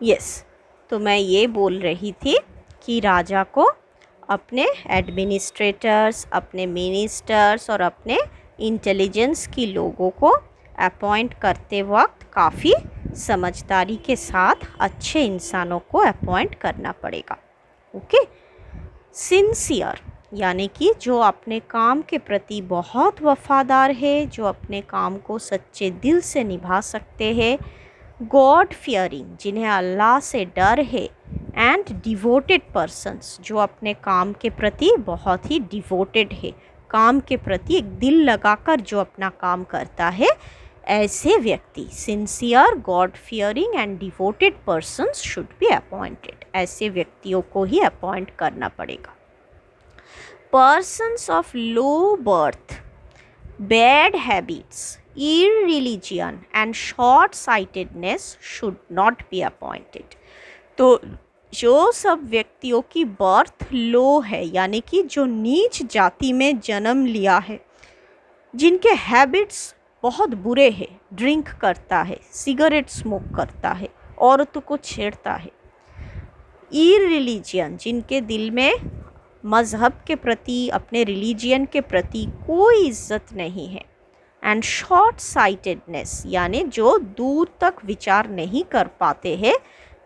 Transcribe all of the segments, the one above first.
Yes, तो मैं ये बोल रही थी कि राजा को अपने एडमिनिस्ट्रेटर्स, अपने मिनिस्टर्स और अपने इंटेलिजेंस की लोगों को अपॉइंट करते वक्त काफ़ी समझदारी के साथ अच्छे इंसानों को अपॉइंट करना पड़ेगा। ओके। सिंसियर यानी कि जो अपने काम के प्रति बहुत वफादार है, जो अपने काम को सच्चे दिल से निभा सकते हैं। गॉड फियरिंग जिन्हें अल्लाह से डर है। एंड डिवोटेड पर्सन्स जो अपने काम के प्रति बहुत ही डिवोटेड है, काम के प्रति एक दिल लगाकर जो अपना काम करता है, ऐसे व्यक्ति sincere, God fearing and devoted persons should be appointed. ऐसे व्यक्तियों को ही अपॉइंट करना पड़ेगा। Persons of low birth, bad habits, irreligion and short-sightedness should not be appointed। तो जो सब व्यक्तियों की बर्थ लो है, यानी कि जो नीच जाति में जन्म लिया है, जिनके हैबिट्स बहुत बुरे हैं, ड्रिंक करता है, सिगरेट स्मोक करता है, औरतों को छेड़ता है। irreligion जिनके दिल में मज़हब के प्रति, अपने रिलीजियन के प्रति कोई इज्जत नहीं है। एंड शॉर्ट साइटेडनेस यानी जो दूर तक विचार नहीं कर पाते हैं,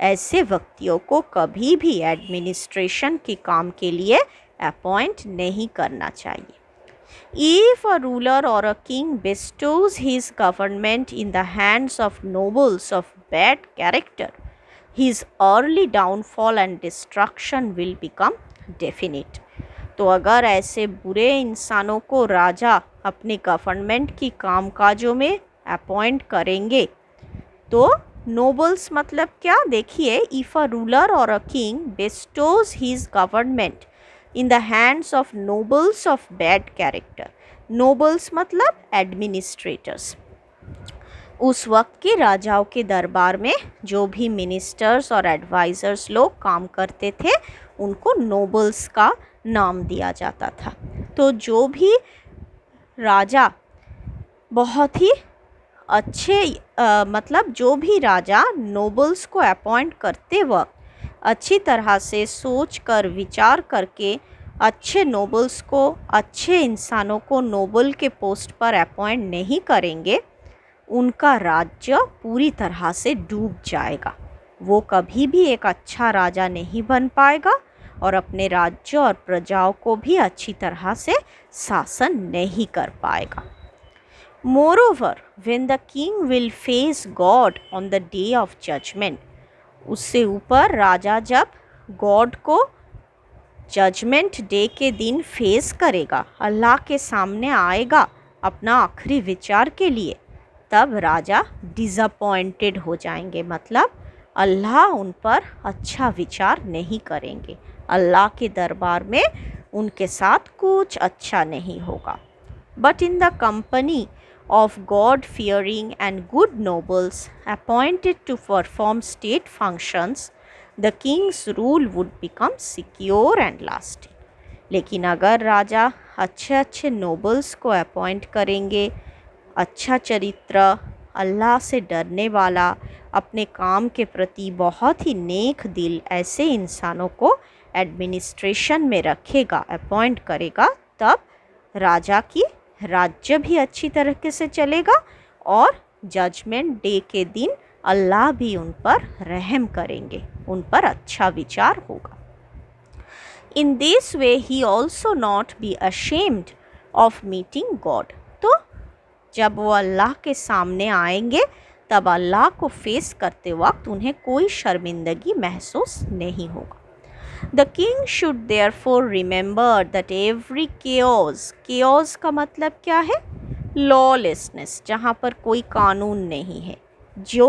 ऐसे व्यक्तियों को कभी भी एडमिनिस्ट्रेशन के काम के लिए अपॉइंट नहीं करना चाहिए। इफ अ रूलर और a king bestows his government in the hands of nobles of bad character, his early downfall and destruction will become definite। तो अगर ऐसे बुरे इंसानों को राजा अपने गवर्नमेंट की कामकाजों में अपॉइंट करेंगे, तो नोबल्स मतलब क्या, देखिए, इफ अ रूलर और a king bestows his government in the hands of nobles of bad character. Nobles मतलब एडमिनिस्ट्रेटर्स। उस वक्त के राजाओं के दरबार में जो भी मिनिस्टर्स और एडवाइज़र्स लोग काम करते थे, उनको नोबल्स का नाम दिया जाता था। तो जो भी राजा बहुत ही अच्छे मतलब जो भी राजा नोबल्स को अपॉइंट करते वक्त अच्छी तरह से सोच कर, विचार करके अच्छे नोबल्स को, अच्छे इंसानों को नोबल के पोस्ट पर अपॉइंट नहीं करेंगे, उनका राज्य पूरी तरह से डूब जाएगा। वो कभी भी एक अच्छा राजा नहीं बन पाएगा और अपने राज्य और प्रजाओं को भी अच्छी तरह से शासन नहीं कर पाएगा। Moreover, when the king will face God on the day of judgment, उससे ऊपर राजा जब गॉड को जजमेंट डे के दिन फेस करेगा, अल्लाह के सामने आएगा अपना आखिरी विचार के लिए, तब राजा डिसअपॉइंटेड हो जाएंगे। मतलब अल्लाह उन पर अच्छा विचार नहीं करेंगे, अल्लाह के दरबार में उनके साथ कुछ अच्छा नहीं होगा। But in the company of God-fearing and good nobles appointed to perform state functions, the king's rule would become secure and lasting। लेकिन अगर राजा अच्छे अच्छे नोबल्स को अपॉइंट करेंगे, अच्छा चरित्र, अल्लाह से डरने वाला, अपने काम के प्रति बहुत ही नेक दिल, ऐसे इंसानों को एडमिनिस्ट्रेशन में रखेगा, अपॉइंट करेगा, तब राजा की राज्य भी अच्छी तरीके से चलेगा और जजमेंट डे के दिन अल्लाह भी उन पर रहम करेंगे, उन पर अच्छा विचार होगा। In this way he also not be ashamed of meeting God. तो जब वो अल्लाह के सामने आएंगे, तब अल्लाह को फेस करते वक्त उन्हें कोई शर्मिंदगी महसूस नहीं होगा। The king should therefore remember that every chaos का मतलब क्या है, lawlessness, जहाँ पर कोई कानून नहीं है, जो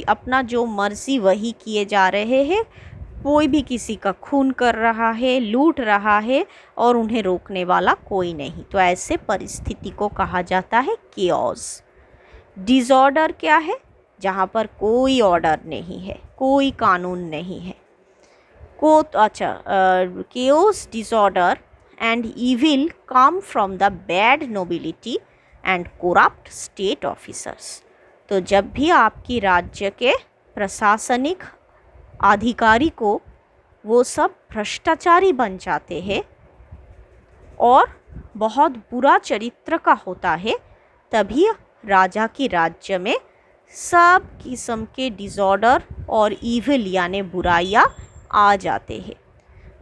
अपना जो मर्जी वही किए जा रहे हैं, कोई भी किसी का खून कर रहा है, लूट रहा है और उन्हें रोकने वाला कोई नहीं, तो ऐसे परिस्थिति को कहा जाता है chaos। डिसऑर्डर क्या है, जहाँ पर कोई ऑर्डर नहीं है, कोई कानून नहीं है। chaos, disorder and evil come from the bad nobility and corrupt state officers। तो जब भी आपकी राज्य के प्रशासनिक अधिकारी को वो सब भ्रष्टाचारी बन जाते हैं और बहुत बुरा चरित्र का होता है, तभी राजा की राज्य में सब किस्म के डिसऑर्डर और इविल यानी बुराइयाँ आ जाते हैं।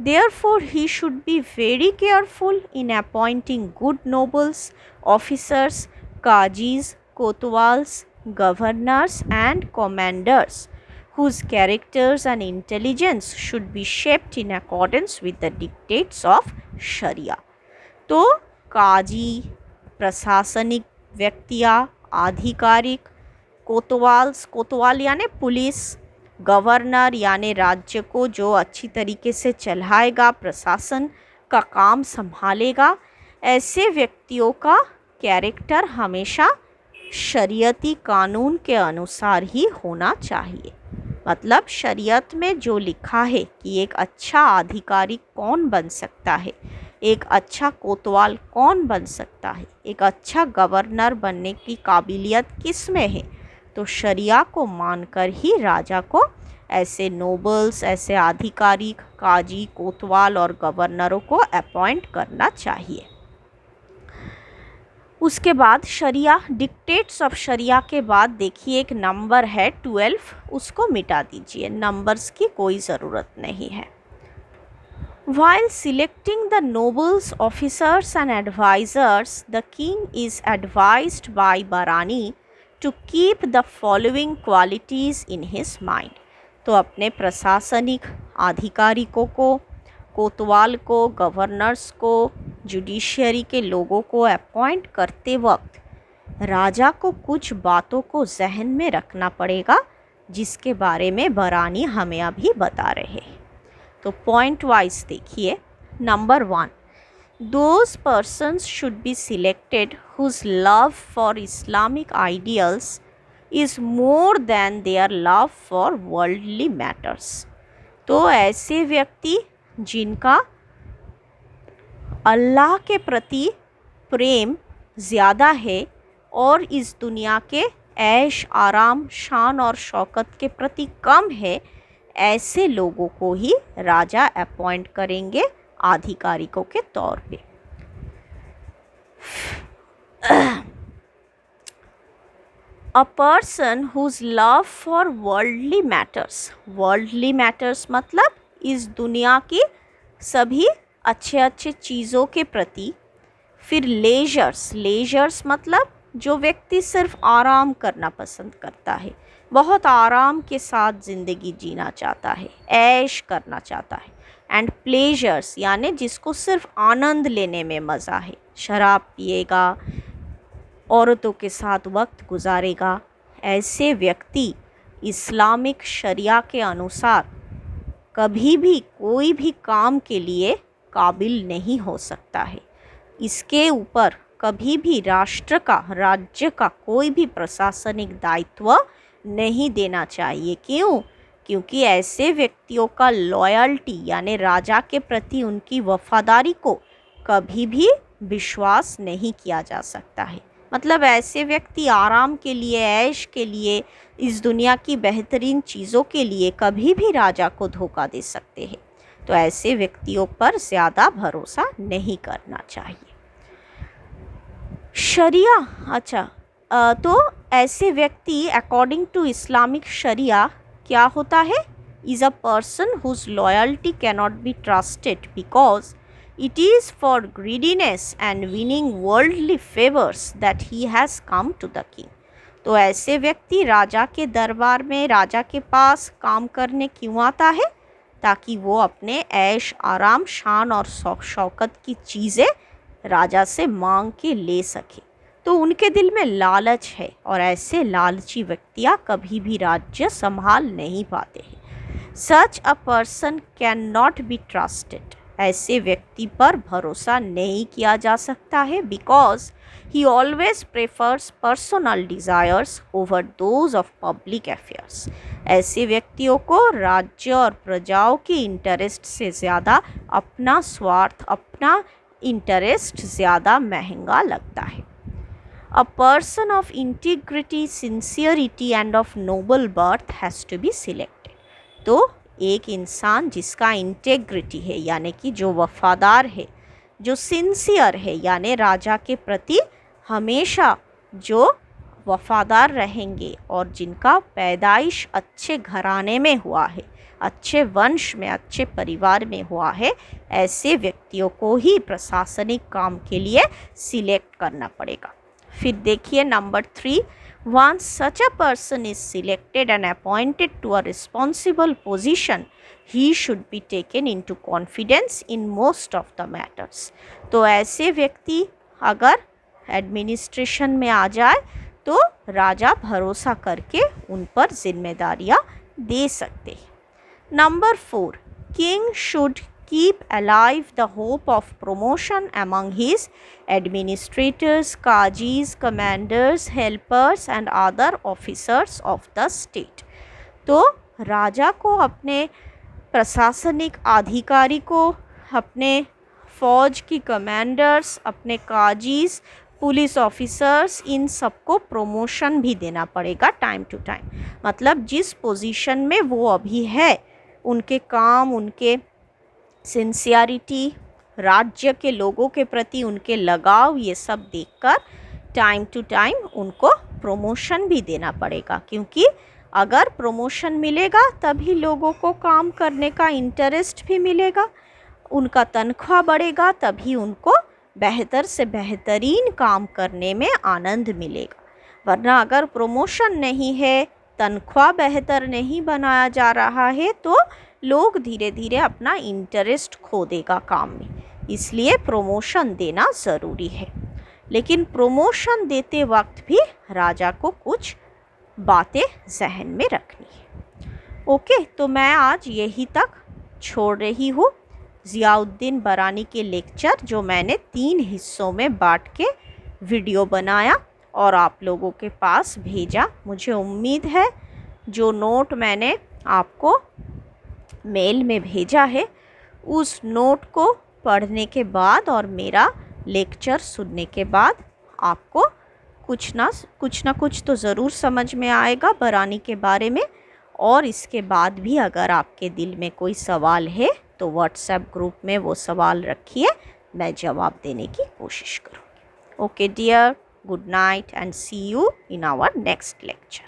Therefore, he should be very careful in appointing good nobles, officers, kajis, kotwals, governors, and commanders, whose characters and intelligence should be shaped in accordance with the dictates of Sharia. तो काजी, प्रशासनिक व्यक्तियाँ, आधिकारिक, कोतवाल यानी police, governor यानी राज्य को जो अच्छी तरीके से चलाएगा, प्रशासन का काम संभालेगा, ऐसे व्यक्तियों का कैरेक्टर हमेशा शरीयती कानून के अनुसार ही होना चाहिए। मतलब शरीयत में जो लिखा है कि एक अच्छा अधिकारी कौन बन सकता है, एक अच्छा कोतवाल कौन बन सकता है, एक अच्छा गवर्नर बनने की काबिलियत किस में है, तो शरिया को मानकर ही राजा को ऐसे नोबल्स, ऐसे आधिकारिक, काजी, कोतवाल और गवर्नरों को अपॉइंट करना चाहिए। उसके बाद शरिया, डिक्टेट्स ऑफ शरिया के बाद देखिए एक नंबर है 12, उसको मिटा दीजिए, नंबर्स की कोई ज़रूरत नहीं है। While selecting the nobles, officers and advisors, the king is advised by Barani to keep the following qualities in his mind. तो अपने प्रशासनिक अधिकारियों को, कोतवाल को, गवर्नर्स को, जुडिशियरी के लोगों को अपॉइंट करते वक्त राजा को कुछ बातों को जहन में रखना पड़ेगा, जिसके बारे में बरानी हमें अभी बता रहे हैं। तो पॉइंट वाइज देखिए। Number 1, those persons should be selected whose love for Islamic ideals is more than their love for worldly matters. तो ऐसे व्यक्ति जिनका अल्लाह के प्रति प्रेम ज़्यादा है और इस दुनिया के ऐश आराम, शान और शौकत के प्रति कम है, ऐसे लोगों को ही राजा अपॉइंट करेंगे आधिकारिकों के तौर पे। A person whose love for worldly matters मतलब इस दुनिया की सभी अच्छे चीज़ों के प्रति। फिर लेजर्स मतलब जो व्यक्ति सिर्फ आराम करना पसंद करता है, बहुत आराम के साथ ज़िंदगी जीना चाहता है, ऐश करना चाहता है। एंड प्लेजर्स यानी जिसको सिर्फ आनंद लेने में मज़ा है, शराब पिएगा, औरतों के साथ वक्त गुजारेगा, ऐसे व्यक्ति इस्लामिक शरिया के अनुसार कभी भी कोई भी काम के लिए काबिल नहीं हो सकता है। इसके ऊपर कभी भी राज्य का कोई भी प्रशासनिक दायित्व नहीं देना चाहिए। क्यों? क्योंकि ऐसे व्यक्तियों का लॉयल्टी यानी राजा के प्रति उनकी वफादारी को कभी भी विश्वास नहीं किया जा सकता है। मतलब ऐसे व्यक्ति आराम के लिए, ऐश के लिए, इस दुनिया की बेहतरीन चीज़ों के लिए कभी भी राजा को धोखा दे सकते हैं। तो ऐसे व्यक्तियों पर ज़्यादा भरोसा नहीं करना चाहिए। शरिया, अच्छा, तो ऐसे व्यक्ति अकॉर्डिंग टू इस्लामिक शरिया क्या होता है? Is a person whose loyalty cannot be trusted because it is for greediness and winning worldly favors that he has come to the king. तो ऐसे व्यक्ति राजा के दरबार में, राजा के पास काम करने क्यों आता है? ताकि वो अपने ऐश आराम, शान और शौकत की चीज़ें राजा से मांग के ले सके। तो उनके दिल में लालच है और ऐसे लालची व्यक्तियाँ कभी भी राज्य संभाल नहीं पाते हैं। Such a person can not be trusted, ऐसे व्यक्ति पर भरोसा नहीं किया जा सकता है because he always prefers personal desires over those of public affairs. ऐसे व्यक्तियों को राज्य और प्रजाओं के इंटरेस्ट से ज़्यादा अपना स्वार्थ, अपना इंटरेस्ट ज़्यादा महंगा लगता है। A person of integrity, sincerity and of noble birth has to be selected. तो एक इंसान जिसका इंटेग्रिटी है यानी कि जो वफादार है, जो सिंसियर है यानी राजा के प्रति हमेशा जो वफादार रहेंगे और जिनका पैदाइश अच्छे घराने में हुआ है, अच्छे वंश में, अच्छे परिवार में हुआ है, ऐसे व्यक्तियों को ही प्रशासनिक काम के लिए सिलेक्ट करना पड़ेगा। फिर देखिए number 3, once such a person is selected and appointed to a responsible position, he should be taken into confidence in most of the matters। तो ऐसे व्यक्ति अगर एडमिनिस्ट्रेशन में आ जाए तो राजा भरोसा करके उन पर जिम्मेदारियां दे सकते हैं। Number 4, king should keep alive the hope of promotion among his administrators, kajis, commanders, helpers and other officers of the state। तो राजा को अपने प्रशासनिक अधिकारी को, अपने फौज की कमांडर्स, अपने काजीज, पुलिस ऑफिसर्स, इन सबको प्रमोशन भी देना पड़ेगा टाइम टू टाइम। मतलब जिस पोजीशन में वो अभी है, उनके काम, उनके सिंसियरिटी, राज्य के लोगों के प्रति उनके लगाव, ये सब देखकर टाइम टू टाइम उनको प्रमोशन भी देना पड़ेगा। क्योंकि अगर प्रमोशन मिलेगा तभी लोगों को काम करने का इंटरेस्ट भी मिलेगा, उनका तनख्वाह बढ़ेगा, तभी उनको बेहतर से बेहतरीन काम करने में आनंद मिलेगा। वरना अगर प्रमोशन नहीं है, तनख्वाह बेहतर नहीं बनाया जा रहा है, तो लोग धीरे धीरे अपना इंटरेस्ट खो देगा काम में। इसलिए प्रमोशन देना ज़रूरी है। लेकिन प्रमोशन देते वक्त भी राजा को कुछ बातें जहन में रखनी है। ओके, तो मैं आज यही तक छोड़ रही हूँ ज़ियाउद्दीन बरानी के लेक्चर, जो मैंने 3 हिस्सों में बांट के वीडियो बनाया और आप लोगों के पास भेजा। मुझे उम्मीद है जो नोट मैंने आपको मेल में भेजा है, उस नोट को पढ़ने के बाद और मेरा लेक्चर सुनने के बाद आपको कुछ ना कुछ तो ज़रूर समझ में आएगा बरानी के बारे में। और इसके बाद भी अगर आपके दिल में कोई सवाल है तो व्हाट्सएप ग्रुप में वो सवाल रखिए, मैं जवाब देने की कोशिश करूँगी। Okay dear, good night and see you in our next lecture.